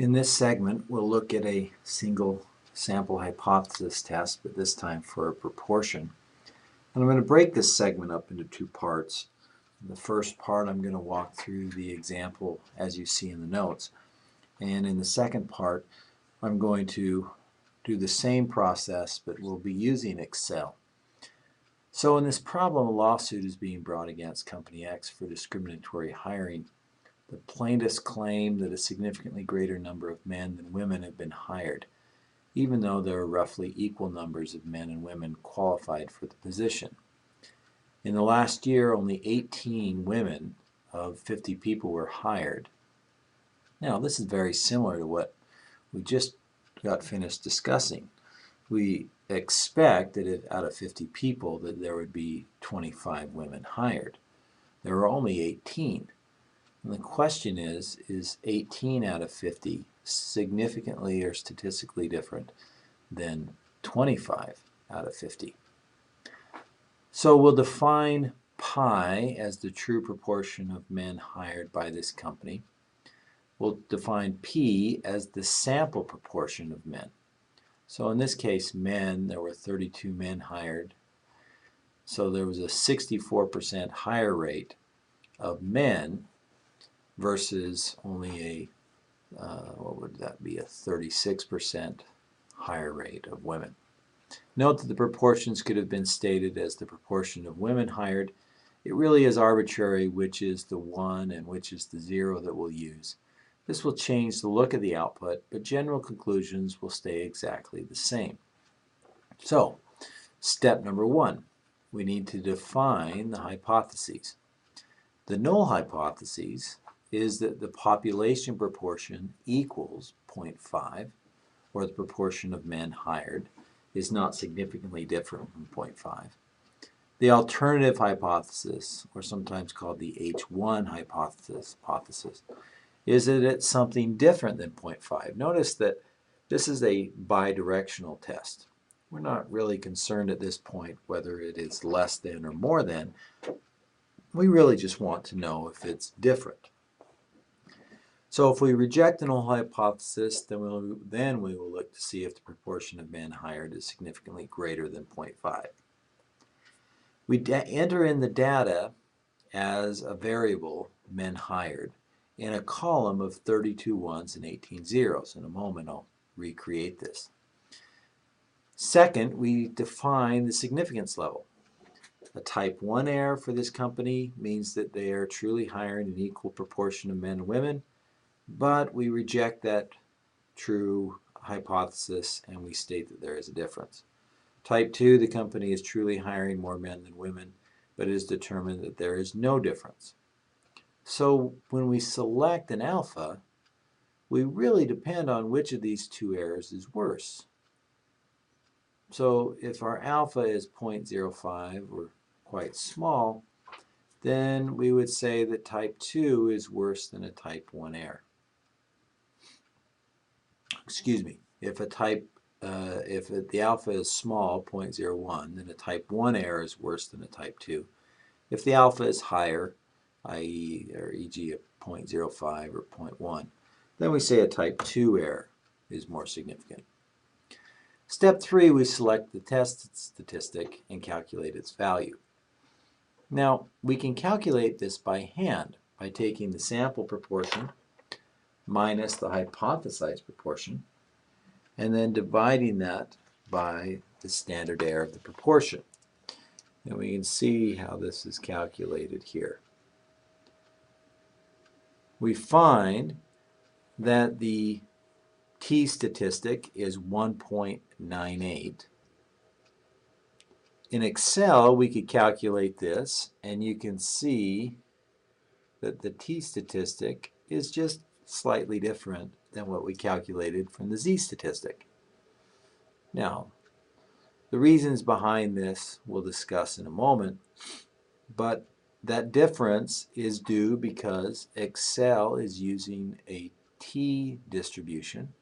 In this segment, we'll look at a single sample hypothesis test, but this time for a proportion. And I'm going to break this segment up into two parts. In the first part, I'm going to walk through the example as you see in the notes. And in the second part, I'm going to do the same process, but we'll be using Excel. So in this problem, a lawsuit is being brought against Company X for discriminatory hiring. The plaintiffs claim that a significantly greater number of men than women have been hired, even though there are roughly equal numbers of men and women qualified for the position. In the last year, only 18 women of 50 people were hired. Now, this is very similar to what we just got finished discussing. We expect that if out of 50 people that there would be 25 women hired. There are only 18. And the question is 18 out of 50 significantly or statistically different than 25 out of 50? So we'll define pi as the true proportion of men hired by this company. We'll define p as the sample proportion of men. So in this case, men, there were 32 men hired. So there was a 64% higher rate of men versus only what would that be, a 36% higher rate of women. Note that the proportions could have been stated as the proportion of women hired. It really is arbitrary which is the 1 and which is the 0 that we'll use. This will change the look of the output, but general conclusions will stay exactly the same. So, step number 1, we need to define the hypotheses. The null hypothesis is that the population proportion equals 0.5, or the proportion of men hired is not significantly different from 0.5. The alternative hypothesis, or sometimes called the H1 hypothesis, is that it's something different than 0.5. Notice that this is a bidirectional test. We're not really concerned at this point whether it is less than or more than. We really just want to know if it's different. So if we reject the null hypothesis, then we will look to see if the proportion of men hired is significantly greater than 0.5. We enter in the data as a variable, men hired, in a column of 32 ones and 18 zeros. In a moment, I'll recreate this. Second, we define the significance level. A type 1 error for this company means that they are truly hiring an equal proportion of men and women, but we reject that true hypothesis and we state that there is a difference. Type 2, the company is truly hiring more men than women, but it is determined that there is no difference. So when we select an alpha, we really depend on which of these two errors is worse. So if our alpha is 0.05 or quite small, then we would say that type 2 is worse than a type 1 error. Excuse me, if the alpha is small, 0.01, then a type 1 error is worse than a type 2. If the alpha is higher, i.e. or e.g. a 0.05 or 0.1, then we say a type 2 error is more significant. Step 3, we select the test statistic and calculate its value. Now, we can calculate this by hand by taking the sample proportion minus the hypothesized proportion and then dividing that by the standard error of the proportion. And we can see how this is calculated here. We find that the t statistic is 1.98. In Excel, we could calculate this, and you can see that the t statistic is just slightly different than what we calculated from the z statistic. Now, the reasons behind this we'll discuss in a moment, but that difference is due because Excel is using a t distribution,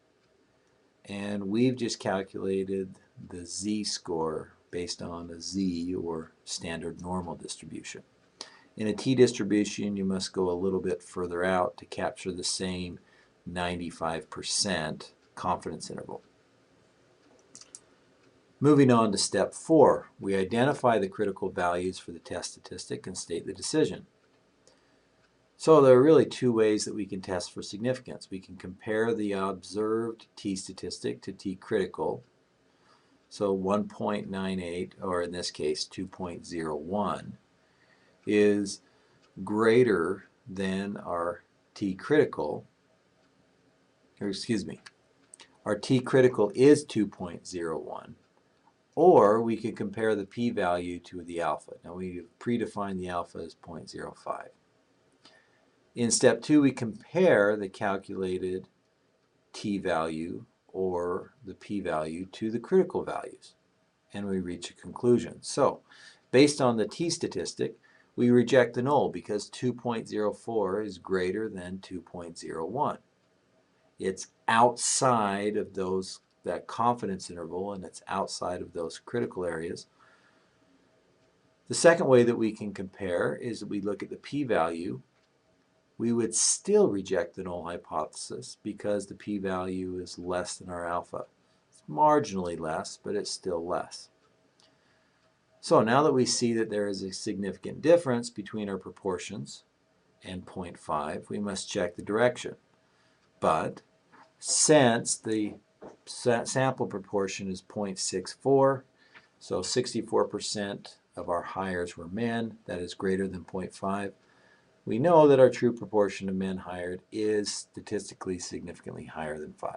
and we've just calculated the z-score based on a z, or standard normal distribution. In a t distribution, you must go a little bit further out to capture the same 95% confidence interval. Moving on to step 4, we identify the critical values for the test statistic and state the decision. So there are really two ways that we can test for significance. We can compare the observed t-statistic to t-critical. So 1.98, or in this case 2.01, is greater than our t-critical, or excuse me, our t-critical is 2.01. Or we could compare the p-value to the alpha. Now we predefined the alpha as 0.05. In step 2, we compare the calculated t-value or the p-value to the critical values, and we reach a conclusion. So, based on the t-statistic, we reject the null because 2.04 is greater than 2.01. It's outside of that confidence interval, and it's outside of those critical areas. The second way that we can compare is that we look at the p-value. We would still reject the null hypothesis because the p-value is less than our alpha. It's marginally less, but it's still less. So now that we see that there is a significant difference between our proportions and 0.5, we must check the direction. But since the sample proportion is 0.64, so 64% of our hires were men, that is greater than 0.5, we know that our true proportion of men hired is statistically significantly higher than 5.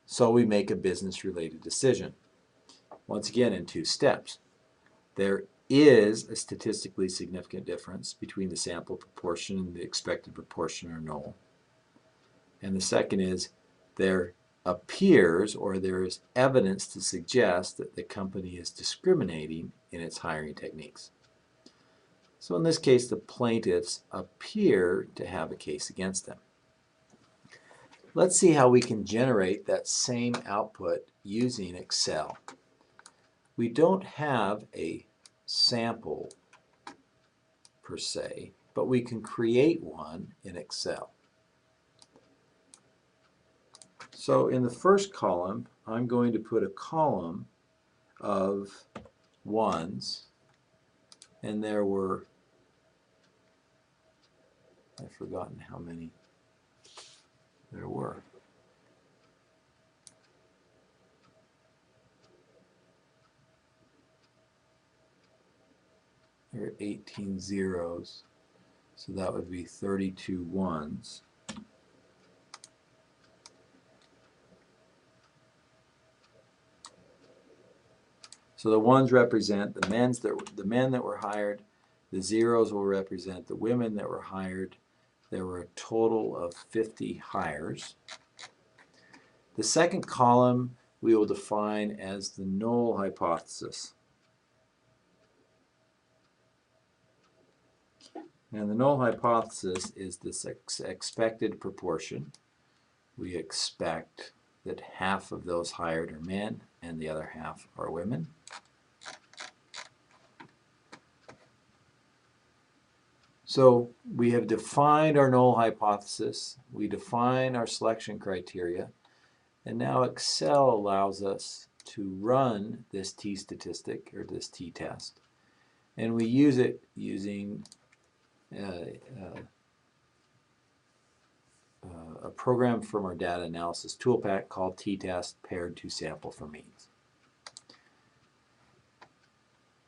So we make a business-related decision. Once again, in 2 steps. There is a statistically significant difference between the sample proportion and the expected proportion or null. And the second is there appears or there is evidence to suggest that the company is discriminating in its hiring techniques. So in this case, the plaintiffs appear to have a case against them. Let's see how we can generate that same output using Excel. We don't have a sample per se, but we can create one in Excel. So in the first column, I'm going to put a column of ones, and there were, I've forgotten how many there were. There are 18 zeros, so that would be 32 ones. So the ones represent the men that were hired. The zeros will represent the women that were hired. There were a total of 50 hires. The second column we will define as the null hypothesis. And the null hypothesis is this expected proportion. We expect that half of those hired are men and the other half are women. So we have defined our null hypothesis, we define our selection criteria, and now Excel allows us to run this t-statistic or this t-test. And we use it using a program from our data analysis toolpack called t-test paired to sample for means.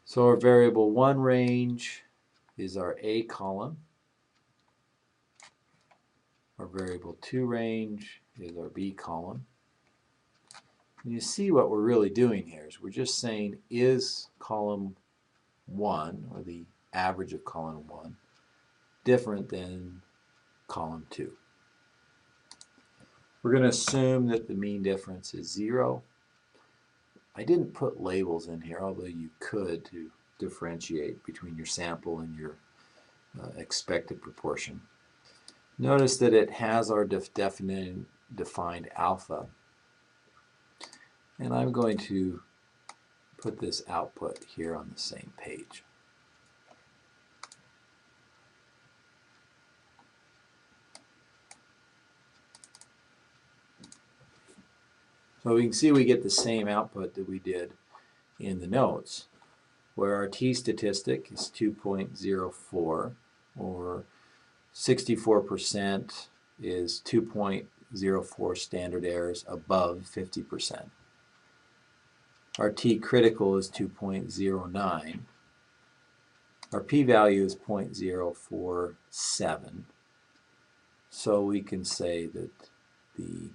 So our variable 1 range is our A column. Our variable 2 range is our B column. And you see what we're really doing here is we're just saying, is column 1, or the average of column 1, different than column 2? We're going to assume that the mean difference is 0. I didn't put labels in here, although you could to differentiate between your sample and your expected proportion. Notice that it has our defined alpha. And I'm going to put this output here on the same page. So we can see we get the same output that we did in the notes, where our t-statistic is 2.04, or 64% is 2.04 standard errors above 50%. Our t-critical is 2.09. Our p-value is 0.047. So we can say that the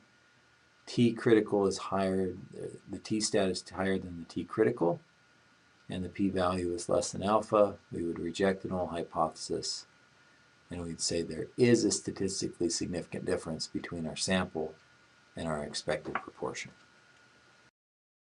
t-critical is higher, the t-stat is higher than the t-critical, and the p-value is less than alpha. We would reject the null hypothesis, and we'd say there is a statistically significant difference between our sample and our expected proportion.